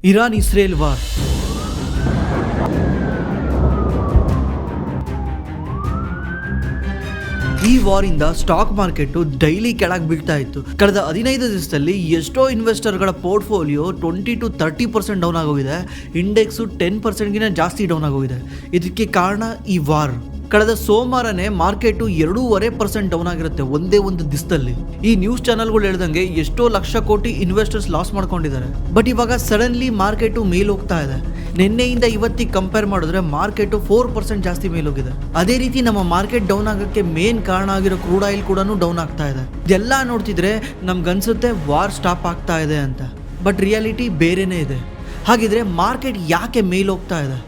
Iran Israel war. ಈ ವಾರಿಂದ stock market daily ಕೆಳಗೆ ಬೀಳ್ತಾ ಇತ್ತು. ಕಳೆದ 15 ದಿವಸದಲ್ಲಿ ಎಷ್ಟೋ ಇನ್ವೆಸ್ಟರ್ಗಳ ಪೋರ್ಟ್ಫೋಲಿಯೋ 20-30% ಡೌನ್ ಆಗೋಗಿದೆ. ಇಂಡೆಕ್ಸು 10%ಗಿಂತ ಜಾಸ್ತಿ ಡೌನ್ ಆಗೋಗಿದೆ. ಇದಕ್ಕೆ ಕಾರಣ ಈ ವಾರ್. ಕಳೆದ ಸೋಮವಾರನೇ ಮಾರ್ಕೆಟು 2.5% ಡೌನ್ ಆಗಿರುತ್ತೆ ಒಂದೇ ಒಂದು ದಿವಸದಲ್ಲಿ. ಈ ನ್ಯೂಸ್ ಚಾನಲ್ಗಳು ಹೇಳ್ದಂಗೆ ಎಷ್ಟೋ ಲಕ್ಷ ಕೋಟಿ ಇನ್ವೆಸ್ಟರ್ಸ್ ಲಾಸ್ ಮಾಡ್ಕೊಂಡಿದ್ದಾರೆ. ಬಟ್ ಇವಾಗ ಸಡನ್ಲಿ ಮಾರ್ಕೆಟು ಮೇಲ್ ಹೋಗ್ತಾ ಇದೆ. ನಿನ್ನೆಯಿಂದ ಇವತ್ತಿಗೆ ಕಂಪೇರ್ ಮಾಡಿದ್ರೆ ಮಾರ್ಕೆಟು 4% ಜಾಸ್ತಿ ಮೇಲೋಗಿದೆ. ಅದೇ ರೀತಿ ನಮ್ಮ ಮಾರ್ಕೆಟ್ ಡೌನ್ ಆಗೋಕ್ಕೆ ಮೇನ್ ಕಾರಣ ಆಗಿರೋ ಕ್ರೂಡ್ ಆಯಿಲ್ ಕೂಡ ಡೌನ್ ಆಗ್ತಾ ಇದೆ. ಇದೆಲ್ಲ ನೋಡ್ತಿದ್ರೆ ನಮ್ಗನ್ಸುತ್ತೆ ವಾರ್ ಸ್ಟಾಪ್ ಆಗ್ತಾ ಇದೆ ಅಂತ. ಬಟ್ ರಿಯಾಲಿಟಿ ಬೇರೆನೇ ಇದೆ. ಹಾಗಿದ್ರೆ ಮಾರ್ಕೆಟ್ ಯಾಕೆ ಮೇಲ್ ಹೋಗ್ತಾ ಇದೆ?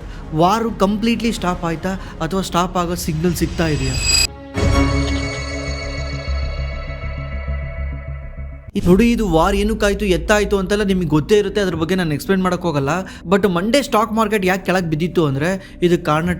ವಾರು ಕಂಪ್ಲೀಟ್ಲಿ ಸ್ಟಾಪ್ ಆಯ್ತಾ ಅಥವಾ ಸ್ಟಾಪ್ ಆಗೋ ಸಿಗ್ನಲ್ ಸಿಗ್ತಾ ಇದೆಯಾ? ನೋಡಿ, ಇದು ವಾರ್ ಏನಕ್ಕಾಯ್ತು ಎತ್ತಾಯ್ತು ಅಂತೆಲ್ಲ ನಿಮಗೆ ಗೊತ್ತೇ ಇರುತ್ತೆ. ಅದ್ರ ಬಗ್ಗೆ ನಾನು ಎಕ್ಸ್ಪ್ಲೇನ್ ಮಾಡೋಕೆ ಹೋಗಲ್ಲ. ಬಟ್ ಮಂಡೇ ಸ್ಟಾಕ್ ಮಾರ್ಕೆಟ್ ಯಾಕೆ ಕೆಳಗೆ ಬಿದ್ದಿತ್ತು ಅಂದರೆ ಇದಕ್ಕೆ ಕಾರಣ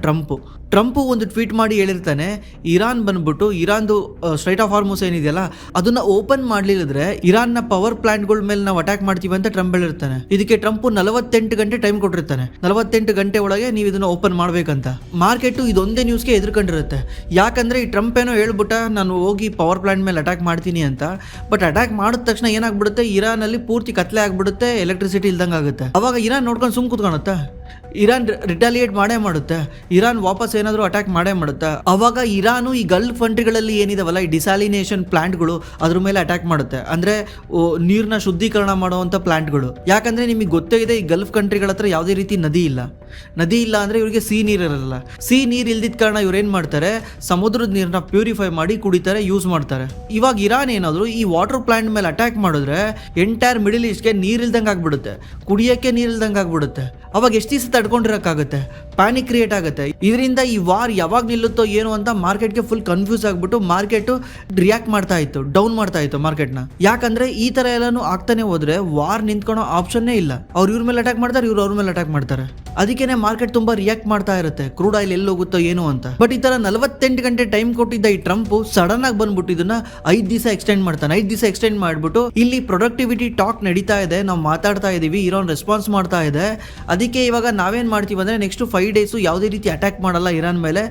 ಟ್ರಂಪು ಒಂದು ಟ್ವೀಟ್ ಮಾಡಿ ಹೇಳಿರ್ತಾನೆ, ಇರಾನ್ ಬಂದ್ಬಿಟ್ಟು ಇರಾನ್ದು ಸ್ಟ್ರೈಟ್ ಆಫ್ ಹಾರ್ಮುಸ್ ಏನಿದೆಯಲ್ಲ ಅದನ್ನ ಓಪನ್ ಮಾಡಲಿಲ್ಲದ್ರೆ ಇರಾನ್ನ ಪವರ್ ಪ್ಲಾಂಟ್ಗಳ ಮೇಲೆ ನಾವು ಅಟ್ಯಾಕ್ ಮಾಡ್ತೀವಿ ಅಂತ ಟ್ರಂಪ್ ಹೇಳಿರ್ತಾನೆ. ಇದಕ್ಕೆ ಟ್ರಂಪ್ 48 ಗಂಟೆ ಟೈಮ್ ಕೊಟ್ಟಿರ್ತಾನೆ. 48 ಗಂಟೆ ಒಳಗೆ ನೀವು ಇದನ್ನ ಓಪನ್ ಮಾಡ್ಬೇಕಂತ. ಮಾರ್ಕೆಟ್ ಇದೊಂದೇ ನ್ಯೂಸ್ಗೆ ಎದುರ್ಕೊಂಡಿರುತ್ತೆ. ಯಾಕಂದ್ರೆ ಈ ಟ್ರಂಪ್ ಏನೋ ಹೇಳ್ಬಿಟ್ಟ ನಾನು ಹೋಗಿ ಪವರ್ ಪ್ಲಾಂಟ್ ಮೇಲೆ ಅಟ್ಯಾಕ್ ಮಾಡ್ತೀನಿ ಅಂತ. ಬಟ್ ಅಟ್ಯಾಕ್ ಮಾಡಿದ ತಕ್ಷಣ ಏನಾಗ್ಬಿಡುತ್ತೆ, ಇರಾನ್ ಅಲ್ಲಿ ಪೂರ್ತಿ ಕತ್ಲೆ ಆಗ್ಬಿಡುತ್ತೆ, ಎಲೆಕ್ಟ್ರಿಸಿಟಿ ಇಲ್ದಂಗೆ ಆಗುತ್ತೆ. ಅವಾಗ ಇರಾನ್ ನೋಡ್ಕೊಂಡು ಸುಮ್ ಕೂತ್ಕೊಳುತ್ತಾ? ಇರಾನ್ ರಿಟಾಲಿಯೇಟ್ ಮಾಡೇ ಮಾಡುತ್ತೆ. ಇರಾನ್ ವಾಪಸ್ ಏನಾದರೂ ಅಟ್ಯಾಕ್ ಮಾಡೇ ಮಾಡುತ್ತೆ. ಅವಾಗ ಇರಾನು ಈ ಗಲ್ಫ್ ಕಂಟ್ರಿಗಳಲ್ಲಿ ಏನಿದಾವಲ್ಲ ಈ ಡಿಸಾಲಿನೇಷನ್ ಪ್ಲಾಂಟ್ಗಳು ಅದ್ರ ಮೇಲೆ ಅಟ್ಯಾಕ್ ಮಾಡುತ್ತೆ. ಅಂದ್ರೆ ನೀರನ್ನ ಶುದ್ಧೀಕರಣ ಮಾಡುವಂಥ ಪ್ಲಾಂಟ್ಗಳು. ಯಾಕಂದ್ರೆ ನಿಮಗೆ ಗೊತ್ತೇ ಇದೆ, ಈ ಗಲ್ಫ್ ಕಂಟ್ರಿಗಳ ಹತ್ರ ಯಾವುದೇ ರೀತಿ ನದಿ ಇಲ್ಲ ಅಂದ್ರೆ ಇವರಿಗೆ ಸಿಹಿ ನೀರು ಇರಲ್ಲ. ಸಿಹಿ ನೀರು ಇಲ್ದಿದ್ದ ಕಾರಣ ಇವ್ರು ಏನ್ ಮಾಡ್ತಾರೆ, ಸಮುದ್ರದ ನೀರನ್ನ ಪ್ಯೂರಿಫೈ ಮಾಡಿ ಕುಡಿತಾರೆ, ಯೂಸ್ ಮಾಡ್ತಾರೆ. ಇವಾಗ ಇರಾನ್ ಏನಾದ್ರು ಈ ವಾಟರ್ ಪ್ಲಾಂಟ್ ಮೇಲೆ ಅಟ್ಯಾಕ್ ಮಾಡಿದ್ರೆ ಎಂಟೈರ್ ಮಿಡಲ್ ಈಸ್ಟ್ಗೆ ನೀರಿಲ್ದಂಗೆ ಆಗ್ಬಿಡುತ್ತೆ, ಕುಡಿಯೋಕ್ಕೆ ನೀರಿಲ್ದಂಗೆ ಆಗ್ಬಿಡುತ್ತೆ. ಅವಾಗ ಎಷ್ಟು ದಿವಸ ತಡ್ಕೊಂಡಿರಕ್ಕಾಗುತ್ತೆ? ಪ್ಯಾನಿಕ್ ಕ್ರಿಯೇಟ್ ಆಗುತ್ತೆ. ಇದರಿಂದ ಈ ವಾರ್ ಯಾವಾಗ ನಿಲ್ಲುತ್ತೋ ಏನೋ ಅಂತ ಮಾರ್ಕೆಟ್ಗೆ ಫುಲ್ ಕನ್ಫ್ಯೂಸ್ ಆಗ್ಬಿಟ್ಟು ಮಾರ್ಕೆಟ್ ರಿಯಾಕ್ಟ್ ಮಾಡ್ತಾ ಇತ್ತು, ಡೌನ್ ಮಾಡ್ತಾ ಇತ್ತು ಮಾರ್ಕೆಟ್ನ. ಯಾಕಂದ್ರೆ ಈ ತರ ಎಲ್ಲಾನು ಆಗ್ತಾನೆ ಹೋದ್ರೆ ವಾರ್ ನಿಂತ್ಕೊಳ್ಳೋ ಆಪ್ಷನ್ನೇ ಇಲ್ಲ. ಅವ್ರು ಇವ್ರ ಮೇಲೆ ಅಟ್ಯಾಕ್ ಮಾಡ್ತಾರೆ, ಇವ್ರು ಅವ್ರ ಮೇಲೆ ಅಟ್ಯಾಕ್ ಮಾಡ್ತಾರೆ. ಅದಕ್ಕೇನೆ ಮಾರ್ಕೆಟ್ ತುಂಬಾ ರಿಯಾಕ್ಟ್ ಮಾಡ್ತಾ ಇರುತ್ತೆ, ಕ್ರೂಡ್ ಆಯಿಲ್ ಎಲ್ಲಿ ಹೋಗುತ್ತೋ ಏನೋ ಅಂತ. ಬಟ್ ಈ ತರ 48 ಗಂಟೆ ಟೈಮ್ ಕೊಟ್ಟಿದ್ದ ಈ ಟ್ರಂಪ್ ಸಡನ್ ಆಗಿ ಬಂದ್ಬಿಟ್ಟು ಇದನ್ನ 5 ದಿವಸ ಎಕ್ಸ್ಟೆಂಡ್ ಮಾಡ್ತಾನೆ. 5 ದಿವಸ ಎಕ್ಸ್ಟೆಂಡ್ ಮಾಡ್ಬಿಟ್ಟು ಇಲ್ಲಿ ಪ್ರೊಡಕ್ಟಿವಿಟಿ ಟಾಕ್ ನಡೀತಾ ಇದೆ, ನಾವು ಮಾತಾಡ್ತಾ ಇದೀವಿ, ಇರಾನ್ ರೆಸ್ಪಾನ್ಸ್ ಮಾಡ್ತಾ ಇದೆ. ಅದಕ್ಕೆ ಇವಾಗ ನಾವೇನ್ ಮಾಡ್ತೀವಿ ಅಂದ್ರೆ ನೆಕ್ಸ್ಟ್ 5 ಡೇಸ್ ಯಾವುದೇ ರೀತಿ ಅಟ್ಯಾಕ್ ಮಾಡಲ್ಲ ಇರಾನ್ ಮೇಲೆ,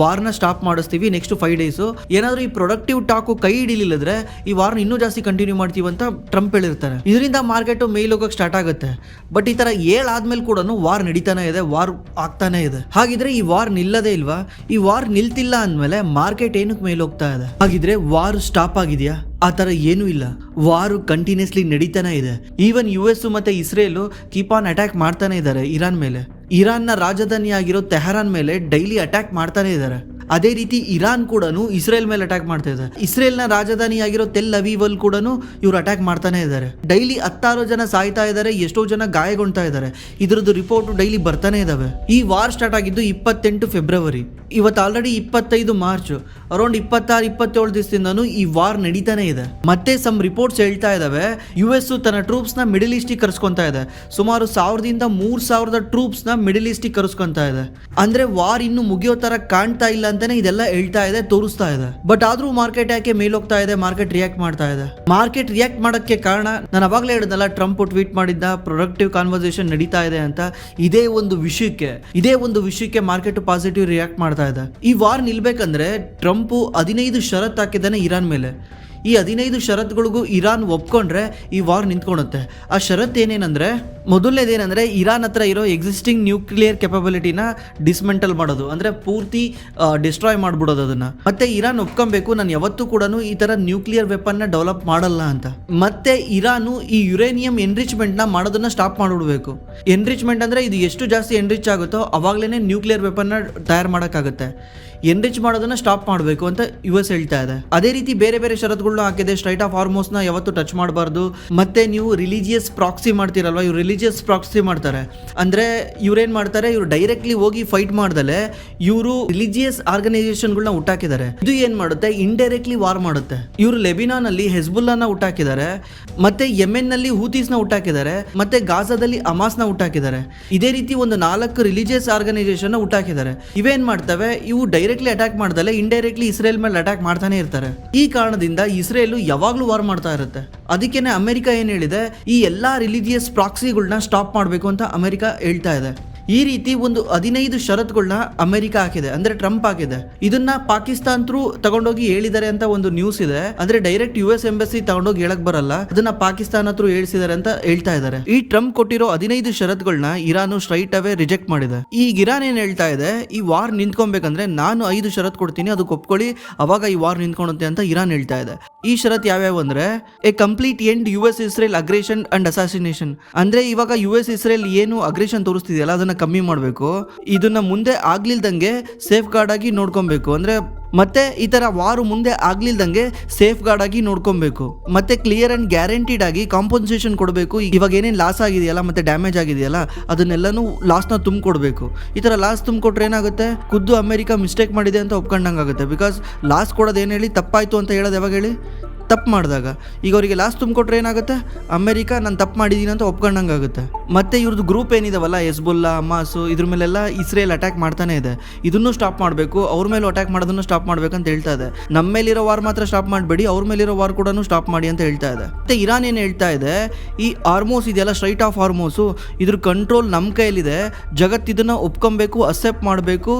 ವಾರ್ನ ಸ್ಟಾಪ್ ಮಾಡಿಸ್ತೀವಿ. ನೆಕ್ಸ್ಟ್ 5 ಡೇಸ್ ಏನಾದ್ರೂ ಈ ಪ್ರೊಡಕ್ಟಿವ್ ಟಾಕ್ ಕೈ ಹಿಡಿಲಿಲ್ಲದ್ರೆ ಈ ವಾರ್ನ ಇನ್ನೂ ಜಾಸ್ತಿ ಕಂಟಿನ್ಯೂ ಮಾಡ್ತೀವಿ ಅಂತ ಟ್ರಂಪ್ ಹೇಳಿರ್ತಾರೆ. ಇದರಿಂದ ಮಾರ್ಕೆಟ್ ಮೇಲ್ ಹೋಗಕ್ಕೆ ಸ್ಟಾರ್ಟ್ ಆಗುತ್ತೆ. ಬಟ್ ಈ ತರ ಆದ್ಮೇಲೆ ಕೂಡ ವಾರ್ ನಡೀತಾನೆ ಇದೆ, ವಾರ್ ಆಗ್ತಾನೆ ಇದೆ. ಹಾಗಿದ್ರೆ ಈ ವಾರ್ ನಿಲ್ಲದೇ ಇಲ್ವಾ? ಈ ವಾರ್ ನಿಲ್ತಿಲ್ಲ ಅಂದ್ಮೇಲೆ ಮಾರ್ಕೆಟ್ ಏನಕ್ಕೆ ಮೇಲ್ ಹೋಗ್ತಾ ಇದೆ? ಹಾಗಿದ್ರೆ ವಾರ್ ಸ್ಟಾಪ್ ಆಗಿದೆಯಾ? ಆ ತರ ಏನೂ ಇಲ್ಲ. ವಾರು ಕಂಟಿನ್ಯೂಸ್ಲಿ ನಡೀತಾನೆ ಇದೆ. ಈವನ್ US ಮತ್ತೆ ಇಸ್ರೇಲ್ ಕೀಪ್ ಆನ್ ಅಟ್ಯಾಕ್ ಮಾಡ್ತಾನೆ ಇದ್ದಾರೆ ಇರಾನ್ ಮೇಲೆ. ಇರಾನ್ನ ರಾಜಧಾನಿ ಆಗಿರೋ ತೆಹರಾನ್ ಮೇಲೆ ಡೈಲಿ ಅಟ್ಯಾಕ್ ಮಾಡ್ತಾನೆ ಇದ್ದಾರೆ. ಅದೇ ರೀತಿ ಇರಾನ್ ಕೂಡ ಇಸ್ರೇಲ್ ಮೇಲೆ ಅಟ್ಯಾಕ್ ಮಾಡ್ತಾ ಇದೆ. ಇಸ್ರೇಲ್ನ ರಾಜಧಾನಿ ಆಗಿರೋ ತೆಲ್ ಅವೀವಲ್ ಕೂಡ ಇವ್ರು ಅಟ್ಯಾಕ್ ಮಾಡ್ತಾನೆ ಇದ್ದಾರೆ. ಡೈಲಿ 16 ಜನ ಸಾಯ್ತಾ ಇದ್ದಾರೆ, ಎಷ್ಟೋ ಜನ ಗಾಯಗೊಳ್ತಾ ಇದ್ದಾರೆ. ಇದ್ರದ್ದು ರಿಪೋರ್ಟ್ ಡೈಲಿ ಬರ್ತಾನೆ ಇದಾವೆ. ಈ ವಾರ್ ಸ್ಟಾರ್ಟ್ ಆಗಿದ್ದು 28 ಫೆಬ್ರವರಿ. ಇವತ್ತು ಆಲ್ರೆಡಿ 25 ಮಾರ್ಚ್. ಅರೌಂಡ್ 26-27 ದಿವಸದಿಂದನೂ ಈ ವಾರ್ ನಡೀತಾನೆ ಇದೆ. ಮತ್ತೆ ಸಮ್ ರಿಪೋರ್ಟ್ಸ್ ಹೇಳ್ತಾ ಇದಾವೆ, US ತನ್ನ ಟ್ರೂಪ್ಸ್ ನ ಮಿಡಲ್ ಈಸ್ಟಿಗೆ ಕರ್ಸ್ಕೊಂತಾ ಇದೆ. ಸುಮಾರು 1000-3000 ಟ್ರೂಪ್ಸ್ ನ ಮಿಡಲ್ ಈಸ್ಟಿಗೆ ಕರ್ಸ್ಕೊಂತಾ ಇದೆ. ಅಂದ್ರೆ ವಾರ್ ಇನ್ನು ಮುಗಿಯೋ ತರ ಕಾಣ್ತಾ ಇಲ್ಲ ಅಂತಾನೆ ಇದೆಲ್ಲ ಹೇಳ್ತಾ ಇದೆ, ತೋರಿಸ್ತಾ ಇದೆ. ಬಟ್ ಆದ್ರೂ ಮಾರ್ಕೆಟ್ ಯಾಕೆ ಮೇಲೋಗ್ತಾ ಇದೆ? ಮಾರ್ಕೆಟ್ ರಿಯಾಕ್ಟ್ ಮಾಡ್ತಾ ಇದೆ. ಮಾರ್ಕೆಟ್ ರಿಯಾಕ್ಟ್ ಮಾಡೋಕ್ಕೆ ಕಾರಣ ನಾನು ಅವಾಗಲೇ ಹೇಳಿದ್ನಲ್ಲ, ಟ್ರಂಪ್ ಟ್ವೀಟ್ ಮಾಡಿದ್ದ ಪ್ರೊಡಕ್ಟಿವ್ ಕಾನ್ವರ್ಸೇಷನ್ ನಡೀತಾ ಇದೆ ಅಂತ. ಇದೇ ಒಂದು ವಿಷಯಕ್ಕೆ ಮಾರ್ಕೆಟ್ ಪಾಸಿಟಿವ್ ರಿಯಾಕ್ಟ್ ಮಾಡ್ತಾ ಇದೆ. ಈ ವಾರ್ ನಿಲ್ಬೇಕಂದ್ರೆ ಟ್ರಂಪ್ 15 ಷರತ್ತು ಹಾಕಿದ್ದಾನೆ ಇರಾನ್ ಮೇಲೆ. ಈ 15 ಷರತ್ತುಗಳಿಗೂ ಇರಾನ್ ಒಪ್ಕೊಂಡ್ರೆ ಈ ವಾರ್ ನಿಂತ್ಕೊಳುತ್ತೆ. ಆ ಷರತ್ತು ಏನೇನಂದ್ರೆ, ಮೊದಲನೇದೇನಂದ್ರೆ ಇರಾನ್ ಹತ್ರ ಇರೋ ಎಕ್ಸಿಸ್ಟಿಂಗ್ ನ್ಯೂಕ್ಲಿಯರ್ ಕೆಪಬಿಲಿಟಿನ ಡಿಸ್ಮೆಂಟಲ್ ಮಾಡೋದು, ಅಂದ್ರೆ ಪೂರ್ತಿ ಡಿಸ್ಟ್ರಾಯ್ ಮಾಡ್ಬಿಡೋದು ಅದನ್ನ. ಮತ್ತೆ ಇರಾನ್ ಒಪ್ಕೊಬೇಕು, ನಾನು ಯಾವತ್ತೂ ಕೂಡ ಈ ತರ ನ್ಯೂಕ್ಲಿಯರ್ ವೆಪನ್ ನ ಡೆವಲಪ್ ಮಾಡಲ್ಲ ಅಂತ. ಮತ್ತೆ ಇರಾನು ಈ ಯುರೇನಿಯಂ ಎನ್ರಿಚ್ಮೆಂಟ್ ನ ಮಾಡೋದನ್ನ ಸ್ಟಾಪ್ ಮಾಡಿಬಿಡ್ಬೇಕು. ಎನ್ರಿಚ್ಮೆಂಟ್ ಅಂದ್ರೆ ಇದು ಎಷ್ಟು ಜಾಸ್ತಿ ಎನ್ರಿಚ್ ಆಗುತ್ತೋ ಅವಾಗ್ಲೇನೆ ನ್ಯೂಕ್ಲಿಯರ್ ವೆಪನ್ ನ ತಯಾರು ಮಾಡೋಕ್ಕಾಗುತ್ತೆ. ಎನ್ರಿಚ್ ಮಾಡೋದನ್ನ ಸ್ಟಾಪ್ ಮಾಡಬೇಕು ಅಂತ US ಹೇಳ್ತಾ ಇದೆ. ಅದೇ ರೀತಿ ಬೇರೆ ಬೇರೆ ಷರತ್ತುಗಳನ್ನ ಹಾಕಿದೆ. ಸ್ಟ್ರೈಟ್ ಆಫ್ ಹಾರ್ಮೋಸ್ ನ ಯಾವತ್ತು ಟಚ್ ಮಾಡಬಾರ್ದು. ಮತ್ತೆ ನೀವು ರಿಲಿಜಿಯಸ್ ಪ್ರಾಕ್ಸಿ ಮಾಡ್ತೀರಲ್ವಾ, ಇವ್ರು ರಿಲಿಜಿಯಸ್ ಪ್ರಾಕ್ಸಿ ಮಾಡ್ತಾರೆ. ಅಂದ್ರೆ ಇವ್ರೇನ್ ಮಾಡ್ತಾರೆ, ಇವ್ರು ಡೈರೆಕ್ಟ್ಲಿ ಹೋಗಿ ಫೈಟ್ ಮಾಡ್ದಲೆ ಇವರು ರಿಲಿಜಿಯಸ್ ಆರ್ಗನೈಸೇಷನ್ಗಳನ್ನ ಹುಟ್ಟಾಕಿದ್ದಾರೆ. ಇದು ಏನ್ ಮಾಡುತ್ತೆ, ಇಂಡೈರೆಕ್ಟ್ಲಿ ವಾರ್ ಮಾಡುತ್ತೆ. ಇವರು ಲೆಬಿನಾನ್ ಅಲ್ಲಿ ಹೆಜ್ಬುಲ್ಲಾನ ಹುಟ್ಟಾಕಿದ್ದಾರೆ, ಮತ್ತೆ ಯೆಮೆನ್ ನಲ್ಲಿ ಹೂತೀಸ್ ನ ಹುಟ್ಟಾಕಿದ್ದಾರೆ, ಮತ್ತೆ ಗಾಜಾದಲ್ಲಿ ಹಮಾಸ್ ನ ಹುಟ್ಟಾಕಿದ್ದಾರೆ. ಇದೇ ರೀತಿ ಒಂದು 4 ರಿಲಿಜಿಯಸ್ ಆರ್ಗನೈಸೇಷನ್ ಹುಟ್ಟಾಕಿದ್ದಾರೆ. ಇವೇನ್ ಮಾಡ್ತವೆ, ಇವು ಡೈರೆಕ್ಟ್ಲಿ ಅಟ್ಯಾಕ್ ಮಾಡ್ದಲೆ ಇಂಡೈರೆಕ್ಟ್ಲಿ ಇಸ್ರೇಲ್ ಮೇಲೆ ಅಟ್ಯಾಕ್ ಮಾಡ್ತಾನೆ ಇರ್ತಾರೆ. ಈ ಕಾರಣದಿಂದ ಇಸ್ರೇಲ್ ಯಾವಾಗ್ಲೂ ವಾರ್ ಮಾಡ್ತಾ ಇರುತ್ತೆ. ಅದಕ್ಕೇನೆ ಅಮೆರಿಕ ಏನ್ ಹೇಳಿದೆ, ಈ ಎಲ್ಲಾ ರಿಲಿಜಿಯಸ್ ಪ್ರಾಕ್ಸಿಗಳನ್ನ ಸ್ಟಾಪ್ ಮಾಡಬೇಕು ಅಂತ ಅಮೆರಿಕ ಹೇಳ್ತಾ ಇದೆ. ಈ ರೀತಿ ಒಂದು 15 ಷರತ್ತುಗಳನ್ನ ಅಮೆರಿಕ ಹಾಕಿದೆ, ಅಂದ್ರೆ ಟ್ರಂಪ್ ಹಾಕಿದೆ. ಇದನ್ನ ಪಾಕಿಸ್ತಾನ್ ಥ್ರೂ ತಗೊಂಡೋಗಿ ಹೇಳಿದ್ದಾರೆ ಅಂತ ಒಂದು ನ್ಯೂಸ್ ಇದೆ. ಅಂದ್ರೆ ಡೈರೆಕ್ಟ್ US ಎಂಬಸಿ ತಗೊಂಡೋಗಿ ಹೇಳಕ್ ಬರಲ್ಲ, ಅದನ್ನ ಪಾಕಿಸ್ತಾನ ಥ್ರೂ ಹೇಳಿಸಿದ್ದಾರೆ ಅಂತ ಹೇಳ್ತಾ ಇದ್ದಾರೆ. ಈ ಟ್ರಂಪ್ ಕೊಟ್ಟಿರೋ 15 ಷರತ್ತುಗಳನ್ನ ಇರಾನ್ ಸ್ಟ್ರೈಟ್ ಅವೇ ರಿಜೆಕ್ಟ್ ಮಾಡಿದೆ. ಈಗ ಇರಾನ್ ಏನ್ ಹೇಳ್ತಾ ಇದೆ, ಈ ವಾರ್ ನಿಂತ್ಕೊಬೇಕಂದ್ರೆ ನಾನು 5 ಷರತ್ತು ಕೊಡ್ತೀನಿ, ಅದಕ್ಕೆ ಒಪ್ಕೊಳ್ಳಿ, ಅವಾಗ ಈ ವಾರ್ ನಿಂತ್ಕೊಳುತ್ತೆ ಅಂತ ಇರಾನ್ ಹೇಳ್ತಾ ಇದೆ. ಈ ಷರತ್ತು ಯಾವ್ಯಾವ ಅಂದ್ರೆ, A complete end US Israel aggression and assassination. ಅಂದ್ರೆ ಇವಾಗ US ಇಸ್ರೇಲ್ ಏನು ಅಗ್ರೆಷನ್ ತೋರಿಸ್ತಿದೆಯಲ್ಲ ಅದನ್ನ ಕಮ್ಮಿ ಮಾಡಬೇಕು. ಇದನ್ನ ಮುಂದೆ ಆಗ್ಲಿಲ್ದಂಗೆ ಸೇಫ್ ಗಾರ್ಡ್ ಆಗಿ ನೋಡ್ಕೊಬೇಕು. ಅಂದ್ರೆ ಮತ್ತೆ ಈ ತರ ವಾರು ಮುಂದೆ ಆಗ್ಲಿಲ್ದಂಗೆ ಸೇಫ್ ಗಾರ್ಡ್ ಆಗಿ ನೋಡ್ಕೊಬೇಕು. ಮತ್ತೆ ಕ್ಲಿಯರ್ ಅಂಡ್ ಗ್ಯಾರಂಟಿಡ್ ಆಗಿ ಕಾಂಪನ್ಸೇಷನ್ ಕೊಡಬೇಕು. ಇವಾಗ ಏನೇನು ಲಾಸ್ ಆಗಿದೆಯಲ್ಲ ಮತ್ತೆ ಡ್ಯಾಮೇಜ್ ಆಗಿದೆಯಲ್ಲ ಅದನ್ನೆಲ್ಲನೂ ಲಾಸ್ನ ತುಂಬಿಕೊಡ್ಬೇಕು. ಈ ತರ ಲಾಸ್ ತುಂಬಿಕೊಟ್ರೆ ಏನಾಗುತ್ತೆ, ಖುದ್ದು ಅಮೆರಿಕ ಮಿಸ್ಟೇಕ್ ಮಾಡಿದೆ ಅಂತ ಒಪ್ಕೊಂಡಂಗಾಗುತ್ತೆ. ಬಿಕಾಸ್ ಲಾಸ್ ಕೊಡೋದು ಏನು ಹೇಳಿ, ತಪ್ಪಾಯ್ತು ಅಂತ ಹೇಳೋದು ಯಾವಾಗ ಹೇಳಿ, ತಪ್ಪು ಮಾಡಿದಾಗ. ಈಗ ಅವರಿಗೆ ಲಾಸ್ ತುಂಬಿಕೊಟ್ರೆ ಏನಾಗುತ್ತೆ, ಅಮೆರಿಕ ನಾನು ತಪ್ಪು ಮಾಡಿದ್ದೀನಿ ಅಂತ ಒಪ್ಕೊಂಡಂಗಾಗುತ್ತೆ. ಮತ್ತೆ ಇವ್ರದ್ದು ಗ್ರೂಪ್ ಏನಿದಾವಲ್ಲ, ಹೆಜ್ಬುಲ್ಲಾ, ಹಮಾಸು, ಇದ್ರ ಮೇಲೆಲ್ಲ ಇಸ್ರೇಲ್ ಅಟ್ಯಾಕ್ ಮಾಡ್ತಾನೆ ಇದೆ. ಇದನ್ನು ಸ್ಟಾಪ್ ಮಾಡಬೇಕು, ಅವ್ರ ಮೇಲೆ ಅಟ್ಯಾಕ್ ಮಾಡೋದನ್ನು ಸ್ಟಾಪ್ ಮಾಡ್ಬೇಕಂತ ಹೇಳ್ತಾ ಇದೆ. ನಮ್ಮ ಮೇಲಿರೋ ವಾರ್ ಮಾತ್ರ ಸ್ಟಾಪ್ ಮಾಡಬೇಡಿ, ಅವ್ರ ಮೇಲಿರೋ ವಾರ್ ಕೂಡ ಸ್ಟಾಪ್ ಮಾಡಿ ಅಂತ ಹೇಳ್ತಾ ಇದೆ. ಮತ್ತೆ ಇರಾನ್ ಏನು ಹೇಳ್ತಾ ಇದೆ, ಈ ಹಾರ್ಮೋಸ್ ಇದೆಯಲ್ಲ, ಸ್ಟ್ರೈಟ್ ಆಫ್ ಹಾರ್ಮೋಸು, ಇದ್ರ ಕಂಟ್ರೋಲ್ ನಮ್ಮ ಕೈಯಲ್ಲಿದೆ, ಜಗತ್ತು ಇದನ್ನ ಒಪ್ಕೊಬೇಕು, ಅಕ್ಸೆಪ್ಟ್ ಮಾಡಬೇಕು,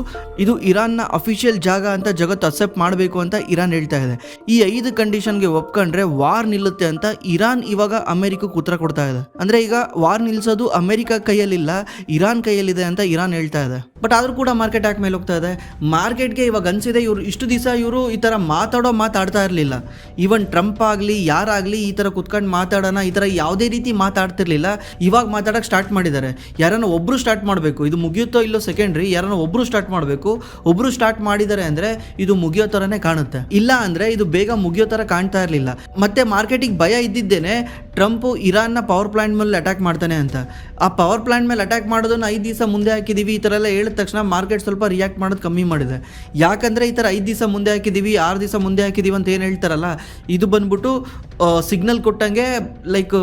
ಇದು ಇರಾನ್ನ ಅಫಿಷಿಯಲ್ ಜಾಗ ಅಂತ ಜಗತ್ತು ಅಕ್ಸೆಪ್ಟ್ ಮಾಡಬೇಕು ಅಂತ ಇರಾನ್ ಹೇಳ್ತಾ ಇದೆ. ಈ 5 ಕಂಡೀಷನ್ಗೆ ಒಪ್ಕೊಂಡ್ರೆ ವಾರ್ ನಿಲ್ಲುತ್ತೆ ಅಂತ ಇರಾನ್ ಇವಾಗ ಅಮೆರಿಕಕ್ಕೆ ಉತ್ತರ ಕೊಡ್ತಾ ಇದೆ. ಅಂದ್ರೆ ಈಗ ವಾರ್ ನಿಲ್ಸೋದು ಅಮೆರಿಕ ಕೈಯಲ್ಲಿಲ್ಲ, ಇರಾನ್ ಕೈಯಲ್ಲಿದೆ ಅಂತ ಇರಾನ್ ಹೇಳ್ತಾ ಇದೆ. ಬಟ್ ಆದ್ರೂ ಕೂಡ ಮಾರ್ಕೆಟ್ ಯಾಕೆ ಮೇಲೆ ಹೋಗ್ತಾ ಇದೆ, ಮಾರ್ಕೆಟ್ಗೆ ಇವಾಗ ಅನ್ಸಿದೆ ಇವರು ಇಷ್ಟು ದಿವಸ ಇವರು ಈ ತರ ಮಾತಾಡ್ತಾ ಇರಲಿಲ್ಲ. ಈವನ್ ಟ್ರಂಪ್ ಆಗಲಿ ಯಾರಾಗಲಿ ಈ ತರ ಕುತ್ಕೊಂಡು ಮಾತಾಡೋಣ ಈ ತರ ಯಾವುದೇ ರೀತಿ ಮಾತಾಡ್ತಿರ್ಲಿಲ್ಲ. ಇವಾಗ ಮಾತಾಡಕ್ಕೆ ಸ್ಟಾರ್ಟ್ ಮಾಡಿದ್ದಾರೆ. ಯಾರನ್ನ ಒಬ್ರು ಸ್ಟಾರ್ಟ್ ಮಾಡಬೇಕು, ಇದು ಮುಗಿಯುತ್ತೋ ಇಲ್ಲೋ ಸೆಕೆಂಡ್ರಿ, ಯಾರನ್ನ ಒಬ್ರು ಸ್ಟಾರ್ಟ್ ಮಾಡಬೇಕು. ಒಬ್ರು ಸ್ಟಾರ್ಟ್ ಮಾಡಿದ್ದಾರೆ ಅಂದ್ರೆ ಇದು ಮುಗಿಯೋ ತರನೇ ಕಾಣುತ್ತೆ, ಇಲ್ಲ ಅಂದ್ರೆ ಇದು ಬೇಗ ಮುಗಿಯೋ ತರ ಕಾಣ್ತಾ ಇರಲಿಲ್ಲ. ಮತ್ತೆ ಮಾರ್ಕೆಟಿಗೆ ಭಯ ಇದ್ದಿದ್ದೇನೆ ಟ್ರಂಪ್ ಇರಾನ್ನ ಪವರ್ ಪ್ಲಾಂಟ್ ಮೇಲೆ ಅಟ್ಯಾಕ್ ಮಾಡ್ತಾನೆ ಅಂತ. ಆ ಪವರ್ ಪ್ಲಾಂಟ್ ಮೇಲೆ ಅಟ್ಯಾಕ್ ಮಾಡೋದನ್ನ 5 ದಿವಸ ಮುಂದೆ ಹಾಕಿದೀವಿ ಈ ತರ ಎಲ್ಲ ಹೇಳಿದ ತಕ್ಷಣ ಮಾರ್ಕೆಟ್ ಸ್ವಲ್ಪ ರಿಯಾಕ್ಟ್ ಮಾಡೋದು ಕಮ್ಮಿ ಮಾಡಿದೆ. ಯಾಕಂದ್ರೆ ಈ ತರ 5 ದಿವಸ ಮುಂದೆ ಹಾಕಿದೀವಿ, 6 ದಿವಸ ಮುಂದೆ ಹಾಕಿದೀವಿ ಅಂತ ಏನು ಹೇಳ್ತಾರಲ್ಲ, ಇದು ಬಂದ್ಬಿಟ್ಟು ಸಿಗ್ನಲ್ ಕೊಟ್ಟಂಗೆ, ಲೈಕ್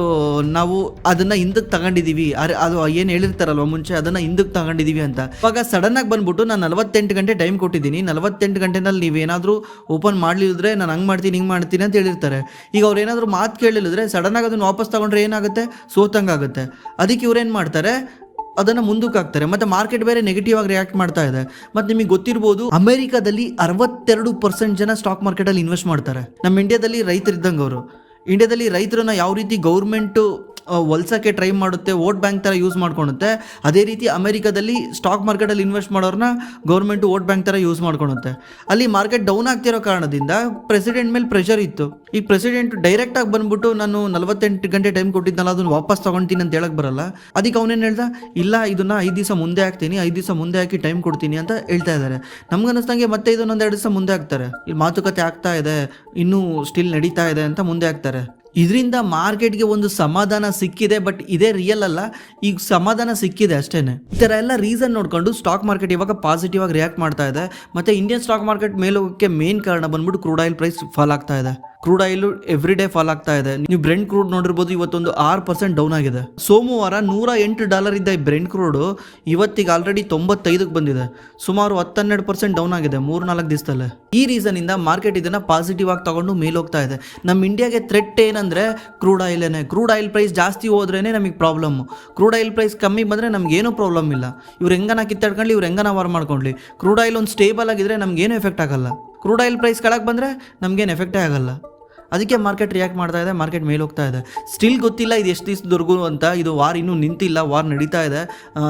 ನಾವು ಅದನ್ನ ಹಿಂದಕ್ಕೆ ತಗೊಂಡಿದೀವಿ, ಅದು ಏನು ಹೇಳಿರ್ತಾರಲ್ವ ಮುಂಚೆ, ಅದನ್ನ ಹಿಂದಕ್ಕೆ ತಗೊಂಡಿದೀವಿ ಅಂತ. ಇವಾಗ ಸಡನ್ ಆಗಿ ಬಂದ್ಬಿಟ್ಟು ನಾನು 48 ಗಂಟೆ ಟೈಮ್ ಕೊಟ್ಟಿದ್ದೀನಿ, 48 ಗಂಟೆನಲ್ಲಿ ನೀವೇನಾದ್ರೂ ಓಪನ್ ಮಾಡ್ಲಿದ್ರೆ ನಾನು ಹಂಗೆ ಮಾಡ್ತೀನಿ ಹಿಂಗೆ ಮಾಡ್ತೀನಿ ಅಂತ ಹೇಳಿರ್ತಾರೆ. ಈಗ ಅವ್ರು ಏನಾದರೂ ಮಾತು ಕೇಳಿದ್ರೆ ಸಡನ್ ಆಗಿ ಅದನ್ನು ವಾಪಸ್ ತಗೊಂಡ್ರೆ ಏನಾಗುತ್ತೆ, ಸೋತಂಗಾಗುತ್ತೆ. ಅದಕ್ಕೆ ಇವ್ರೇನು ಮಾಡ್ತಾರೆ, ಅದನ್ನು ಮುಂದಕ್ಕೆ ಹಾಕ್ತಾರೆ. ಮತ್ತೆ ಮಾರ್ಕೆಟ್ ಬೇರೆ ನೆಗೆಟಿವ್ ಆಗಿ ರಿಯಾಕ್ಟ್ ಮಾಡ್ತಾ ಇದೆ. ಮತ್ತೆ ನಿಮಗೆ ಗೊತ್ತಿರ್ಬೋದು, ಅಮೆರಿಕಾದಲ್ಲಿ 62% ಜನ ಸ್ಟಾಕ್ ಮಾರ್ಕೆಟಲ್ಲಿ ಇನ್ವೆಸ್ಟ್ ಮಾಡ್ತಾರೆ. ನಮ್ಮ ಇಂಡಿಯಾದಲ್ಲಿ ರೈತರಿದ್ದಂಗೆ ಅವರು. ಇಂಡಿಯಾದಲ್ಲಿ ರೈತರನ್ನ ಯಾವ ರೀತಿ ಗೌರ್ಮೆಂಟು ಹೊಲ್ಸಕ್ಕೆ ಟ್ರೈ ಮಾಡುತ್ತೆ, ವೋಟ್ ಬ್ಯಾಂಕ್ ಥರ ಯೂಸ್ ಮಾಡ್ಕೊಳುತ್ತೆ, ಅದೇ ರೀತಿ ಅಮೆರಿಕಾದಲ್ಲಿ ಸ್ಟಾಕ್ ಮಾರ್ಕೆಟಲ್ಲಿ ಇನ್ವೆಸ್ಟ್ ಮಾಡೋರನ್ನ ಗೌರ್ಮೆಂಟು ವೋಟ್ ಬ್ಯಾಂಕ್ ಥರ ಯೂಸ್ ಮಾಡ್ಕೊಳುತ್ತೆ. ಅಲ್ಲಿ ಮಾರ್ಕೆಟ್ ಡೌನ್ ಆಗ್ತಿರೋ ಕಾರಣದಿಂದ ಪ್ರೆಸಿಡೆಂಟ್ ಮೇಲೆ ಪ್ರೆಷರ್ ಇತ್ತು. ಈ ಪ್ರೆಸಿಡೆಂಟ್ ಡೈರೆಕ್ಟಾಗಿ ಬಂದ್ಬಿಟ್ಟು ನಾನು 48 ಗಂಟೆ ಟೈಮ್ ಕೊಟ್ಟಿದ್ನಲ್ಲ ಅದನ್ನು ವಾಪಸ್ ತೊಗೊಳ್ತೀನಿ ಅಂತ ಹೇಳಕ್ಕೆ ಬರಲ್ಲ. ಅದಕ್ಕೆ ಅವನೇನು ಹೇಳ್ದ, ಇಲ್ಲ ಇದನ್ನು 5 ದಿವಸ ಮುಂದೆ ಹಾಕ್ತೀನಿ, 5 ದಿವಸ ಮುಂದೆ ಹಾಕಿ ಟೈಮ್ ಕೊಡ್ತೀನಿ ಅಂತ ಹೇಳ್ತಾ ಇದ್ದಾರೆ. ನಮ್ಗನ್ನಿಸ್ದಂಗೆ ಮತ್ತೆ ಇದನ್ನೊಂದು 2 ದಿವಸ ಮುಂದೆ ಹಾಕ್ತಾರೆ. ಇಲ್ಲಿ ಮಾತುಕತೆ ಆಗ್ತಾ ಇದೆ, ಇನ್ನೂ ಸ್ಟಿಲ್ ನಡೀತಾ ಇದೆ ಅಂತ ಮುಂದೆ ಹಾಕ್ತಾರೆ. ಇದರಿಂದ ಮಾರ್ಕೆಟ್ಗೆ ಒಂದು ಸಮಾಧಾನ ಸಿಕ್ಕಿದೆ. ಬಟ್ ಇದೇ ರಿಯಲ್ ಅಲ್ಲ, ಈಗ ಸಮಾಧಾನ ಸಿಕ್ಕಿದೆ ಅಷ್ಟೇನೆ. ಈ ಥರ ಎಲ್ಲ ರೀಸನ್ ನೋಡ್ಕೊಂಡು ಸ್ಟಾಕ್ ಮಾರ್ಕೆಟ್ ಇವಾಗ ಪಾಸಿಟಿವ್ ಆಗಿ ರಿಯಾಕ್ಟ್ ಮಾಡ್ತಾ ಇದೆ. ಮತ್ತೆ ಇಂಡಿಯನ್ ಸ್ಟಾಕ್ ಮಾರ್ಕೆಟ್ ಮೇಲೆ ಹೋಗೋಕ್ಕೆ ಮೇನ್ ಕಾರಣ ಬಂದ್ಬಿಟ್ಟು ಕ್ರೂಡ್ ಆಯಿಲ್ ಪ್ರೈಸ್ ಫಾಲ್ ಆಗ್ತಾ ಇದೆ. Crude oil every day fall ಆಗ್ತಾ ಇದೆ. ನೀವು ಬ್ರೆಂಟ್ ಕ್ರೂಡ್ ನೋಡಿರ್ಬೋದು, ಇವತ್ತೊಂದು 6% ಡೌನ್ ಆಗಿದೆ. ಸೋಮವಾರ $108 ಇದ್ದ ಈ ಬ್ರೆಂಟ್ ಕ್ರೂಡ್ ಇವತ್ತಿಗೆ ಆಲ್ರೆಡಿ 95ಕ್ಕೆ ಬಂದಿದೆ. ಸುಮಾರು 10-12% ಡೌನ್ ಆಗಿದೆ 3-4 ದಿವಸದಲ್ಲೇ. ಈ ರೀಸನ್ ಇಂದ ಮಾರ್ಕೆಟ್ ಇದನ್ನ ಪಾಸಿಟಿವ್ ಆಗಿ ತಗೊಂಡು ಮೇಲೆ ಹೋಗ್ತಾ ಇದೆ. ನಮ್ಮ ಇಂಡಿಯಾಗೆ ಥ್ರೆಟ್ ಏನಂದ್ರೆ ಕ್ರೂಡ್ ಆಯಿಲೇನೆ. ಕ್ರೂಡ್ ಆಯಿಲ್ ಪ್ರೈಸ್ ಜಾಸ್ತಿ ಹೋದ್ರೇನೆ ನಮಗೆ ಪ್ರಾಬ್ಲಮ್. ಕ್ರೂಡ್ ಆಯಿಲ್ ಪ್ರೈಸ್ ಕಮ್ಮಿ ಬಂದ್ರೆ ನಮ್ಗೆ ಏನೂ ಪ್ರಾಬ್ಲಮ್ ಇಲ್ಲ. ಇವ್ರು ಹೆಂಗನ ಕಿತ್ತಾಡ್ಕೊಳ್ಳಿ, ಇವ್ರು ಹೆಂಗನ ವಾರ್ ಮಾಡ್ಕೊಳ್ಳಿ. ಕ್ರೂಡ್ ಆಯಿಲ್ ಒಂದು ಸ್ಟೇಬಲ್ ಆಗಿದ್ರೆ ನಮ್ಗೇನು ಎಫೆಕ್ಟ್ ಆಗಲ್ಲ. ಕ್ರೂಡ್ ಆಯಿಲ್ ಪ್ರೈಸ್ ಕೆಳಗೆ ಬಂದರೆ ನಮಗೇನು ಎಫೆಕ್ಟೇ ಆಗಲ್ಲ. ಅದಕ್ಕೆ ಮಾರ್ಕೆಟ್ ರಿಯಾಕ್ಟ್ ಮಾಡ್ತಾ ಇದೆ, ಮಾರ್ಕೆಟ್ ಮೇಲೆ ಹೋಗ್ತಾ ಇದೆ. ಸ್ಟಿಲ್ ಗೊತ್ತಿಲ್ಲ ಇದು ಎಷ್ಟು ದಿವಸದವರೆಗೂ ಅಂತ. ಇದು ವಾರ್ ಇನ್ನೂ ನಿಂತಿಲ್ಲ, ವಾರ್ ನಡೀತಾ ಇದೆ.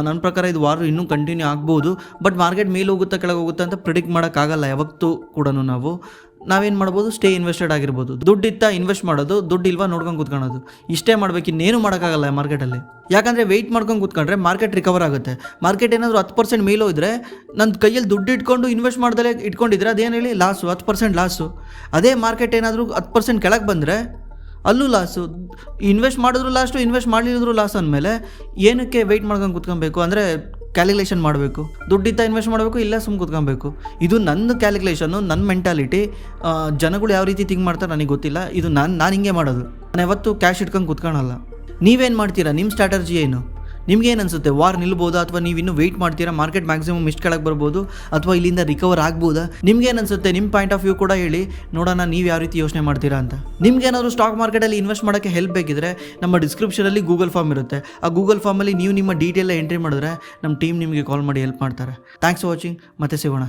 ನನ್ನ ಪ್ರಕಾರ ಇದು ವಾರ್ ಇನ್ನೂ ಕಂಟಿನ್ಯೂ ಆಗ್ಬೋದು. ಬಟ್ ಮಾರ್ಕೆಟ್ ಮೇಲೆ ಹೋಗುತ್ತಾ ಕೆಳಗೆ ಹೋಗುತ್ತಾ ಅಂತ ಪ್ರಿಡಿಕ್ಟ್ ಮಾಡೋಕ್ಕಾಗಲ್ಲ ಯಾವತ್ತೂ ಕೂಡ. ನಾವೇನು ಮಾಡ್ಬೋದು, ಸ್ಟೇ ಇನ್ವೆಸ್ಟೆಡ್ ಆಗಿರ್ಬೋದು. ದುಡ್ಡಿತ್ತ ಇನ್ವೆಸ್ಟ್ ಮಾಡೋದು, ದುಡ್ಡು ಇಲ್ವಾ ನೋಡ್ಕೊಂಡು ಕೂತ್ಕೊಳ್ಳೋದು, ಇಷ್ಟೇ ಮಾಡ್ಬೇಕು. ಇನ್ನೇನು ಮಾಡೋಕ್ಕಾಗಲ್ಲ ಮಾರ್ಕೆಟಲ್ಲಿ. ಯಾಕಂದರೆ ವೆಯ್ಟ್ ಮಾಡ್ಕೊಂಡು ಕೂತ್ಕೊಂಡ್ರೆ ಮಾರ್ಕೆಟ್ ರಿಕವರ್ ಆಗುತ್ತೆ. ಮಾರ್ಕೆಟ್ ಏನಾದರೂ 10% ಮೇಲೋ ಇದ್ದರೆ, ನನ್ನ ಕೈಯಲ್ಲಿ ದುಡ್ಡು ಇಟ್ಕೊಂಡು ಇನ್ವೆಸ್ಟ್ ಮಾಡ್ದಲೇ ಇಟ್ಕೊಂಡಿದ್ರೆ ಅದೇನು ಹೇಳಿ ಲಾಸು, 10% ಲಾಸು. ಅದೇ ಮಾರ್ಕೆಟ್ ಏನಾದರೂ 10% ಕೆಳಗೆ ಬಂದರೆ ಅಲ್ಲೂ ಲಾಸು. ಇನ್ವೆಸ್ಟ್ ಮಾಡಿದ್ರು ಲಾಸ್ಟು, ಇನ್ವೆಸ್ಟ್ ಮಾಡಲಿದ್ರು ಲಾಸ್ ಅಂದಮೇಲೆ ಏನಕ್ಕೆ ವೆಯ್ಟ್ ಮಾಡ್ಕೊಂಡು ಕೂತ್ಕೊಬೇಕು? ಅಂದರೆ ಕ್ಯಾಲ್ಕುಲೇಷನ್ ಮಾಡಬೇಕು. ದುಡ್ಡಿತ್ತ ಇನ್ವೆಸ್ಟ್ ಮಾಡಬೇಕು, ಇಲ್ಲ ಸುಮ್ಮನೆ ಕೂತ್ಕೊಬೇಕು. ಇದು ನನ್ನ ಕ್ಯಾಲ್ಕುಲೇಷನ್ನು, ನನ್ನ ಮೆಂಟಾಲಿಟಿ. ಜನಗಳು ಯಾವ ರೀತಿ ಥಿಂಕ್ ಮಾಡ್ತಾರೆ ನನಗೆ ಗೊತ್ತಿಲ್ಲ. ಇದು ನಾನು ಹಿಂಗೆ ಮಾಡೋದು. ನಾನು ಯಾವತ್ತು ಕ್ಯಾಶ್ ಇಟ್ಕೊಂಡು ಕೂತ್ಕೊಳ್ಳಲ್ಲ. ನೀವೇನು ಮಾಡ್ತೀರಾ? ನಿಮ್ಮ ಸ್ಟ್ರಾಟರ್ಜಿ ಏನು? ನಿಮ್ಗೇನು ಅನಿಸುತ್ತೆ, ವಾರ್ ನಿಲ್ಬೋದಾ ಅಥವಾ ನೀವು ಇನ್ನೂ ವೆಯ್ಟ್ ಮಾಡ್ತೀರಾ, ಮಾರ್ಕೆಟ್ ಮ್ಯಾಕ್ಸಿಮಮ್ ಇಷ್ಟು ಕೆಳಗೆ ಬರ್ಬೋದು ಅಥವಾ ಇಲ್ಲಿಂದ ರಿಕವರ್ ಆಗ್ಬೋದಾ? ನಿಮ್ಗೇನು ಅನಿಸುತ್ತೆ, ನಿಮ್ಮ ಪಾಯಿಂಟ್ ಆಫ್ ವ್ಯೂ ಕೂಡ ಹೇಳಿ ನೋಡೋಣ, ನೀವು ಯಾವ ರೀತಿ ಯೋಚನೆ ಮಾಡ್ತೀರಾ ಅಂತ. ನಿಮ್ಗೇನಾದರೂ ಸ್ಟಾಕ್ ಮಾರ್ಕೆಟಲ್ಲಿ ಇನ್ವೆಸ್ಟ್ ಮಾಡೋಕ್ಕೆ ಹೆಲ್ಪ್ ಬೇಕಿದ್ರೆ ನಮ್ಮ ಡಿಸ್ಕ್ರಿಪ್ಷನಲ್ಲಿ ಗೂಗಲ್ ಫಾರ್ಮ್ ಇರುತ್ತೆ. ಆ ಗೂಗಲ್ ಫಾರ್ಮಲ್ಲಿ ನೀವು ನಿಮ್ಮ ಡೀಟೇಲ್ ಎಂಟ್ರಿ ಮಾಡಿದ್ರೆ ನಮ್ಮ ಟೀಮ್ ನಿಮಗೆ ಕಾಲ್ ಮಾಡಿ ಹೆಲ್ಪ್ ಮಾಡ್ತಾರೆ. ಥ್ಯಾಂಕ್ಸ್ ಫಾರ್ ವಾಚಿಂಗ್, ಮತ್ತೆ ಸಿಗೋಣ.